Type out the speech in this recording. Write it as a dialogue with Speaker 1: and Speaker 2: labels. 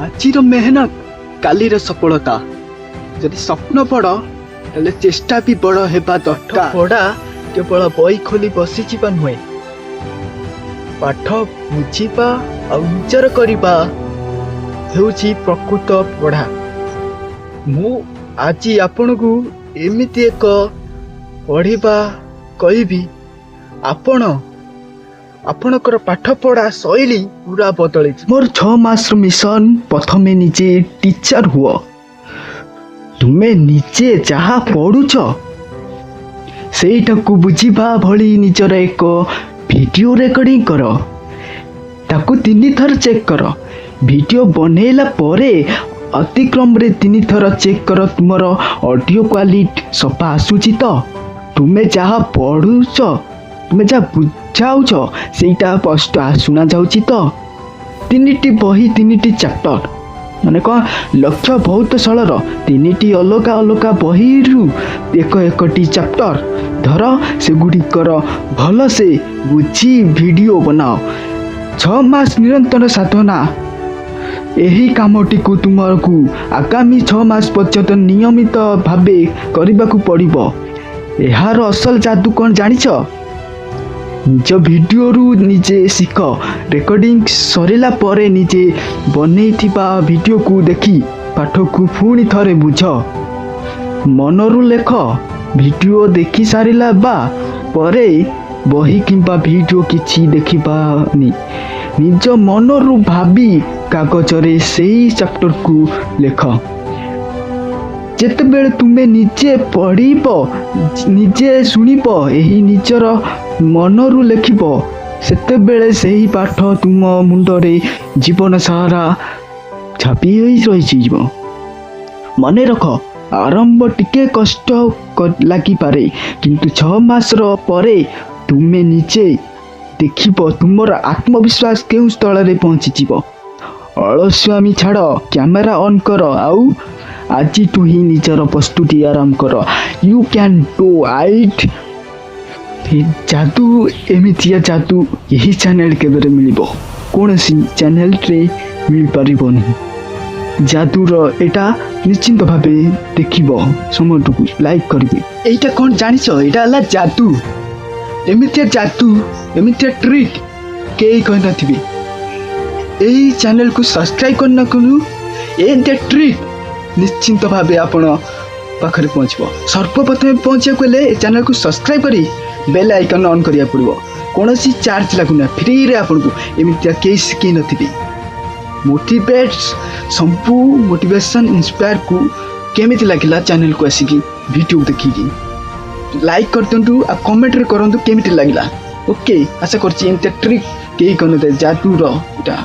Speaker 1: आजिर मेहनत कालीर सफलता। जदि स्वप्न बड़ तेल चेष्टा भी बड़ हेबा दरकार।
Speaker 2: पढ़ा केवल बही खोली बसीजिबा नुहे, पाठ बुझिबा आ निजर करिबा हेउची प्रकृत पढ़ा। मु आज आपण को एमिति एक पढ़िबा कहबी, आपणकर पाठ पढ़ा शैली पूरा बदल। मोर 6 मास मिशन प्रथमे निजे टीचर हुआ। तुमे निजे जहा पढ़ुच सेटा बुझिबा भली निजर एक वीडियो रेकर्डिंग कर, ताकू 3 थर चेक कर। वीडियो बनैला परे अतिक्रम रे 3 थर चेक कर तुमर ऑडियो क्वालिटी सफा आसुची तो। तुमे जहा पढ़ुच, तुमे जहा बुझाउच सेटा स्पष्ट सुना जाउची तो। 3टी बही 3टी चैप्टर माने कौन लक्ष्य बहुत सरल। 3टी अलगा अलगा बही एक एकटी चैप्टर धर, से गुड़िकर भल से बुझी वीडियो बनाओ। 6 मास निरंतर साधना यही कामटी को तुमको आगामी 6 मास पर्यंत नियमित भावे करने को पड़िबो। यार असल जादू कौन जानिछ? निज वीडियो रु निजे शिख। रेकर्डिंग सरिला परे निजे बनैथिबा वीडियो को देखी पाठ को पुणी थरे बुझ, मनरु लेख। वीडियो देखी सारिला बा परे बही किंबा वीडियो किछि देखिबानी, निज मनरु भाबी कागजरे सेही चैप्टर को लेख। जेतेबेले तुमे निजे पढ़िब, निजे सुनिब, एही निजर मनरु लेखिब, सेतेबेले सेही पाठ तुम मुंडरे जीवन सारा छापी होई रही। मने रख, आरंभ टिके कष्ट लगी पारे, किंतु 6 मास परे तुमे निजे देखिब तुमर आत्मविश्वास केउ स्थल रे पहुंची जीव। अलस्वामी छाड़, कैमेरा ऑन कर, आउ आज तू ही निजर प्रस्तुति आरंभ कर। You can do it. जादू एमितिया जादू यही चैनल केबरे मिलिबो, कौन सी चैनल रे मिल पारिबो नहीं। जादूर एटा निश्चिंत भावे देखिबो, समटुकु लाइक करिबे। एटा कौन जानिछ? एटा हला जादू। एमितिया जादू, एमितिया ट्रिक केही कहि नथिबे। एही चैनल को सब्सक्राइब करना कनु ए ट्रिक निश्चिंत भावे आपण पाखरे पहुँचब। सर्वप्रथम पहुँचा गले चैनल को सब्सक्राइब करी बेल आइकन ऑन करिया पड़ो। कौन सी चार्ज लगुना, फ्री रे आपन को एमितिया केही शिखी नथिबे। मोटिवेट्स संपू मोटिवेशन इंस्पायर को केमिति लागिला चैनल को आसिकी वीडियो देखिकी लाइक करतंतु आ कमेंट रे करंतु केमिति लागिला। ओके, आशा करछि एमितिया ट्रिक केही करन दे जादू रो इटा।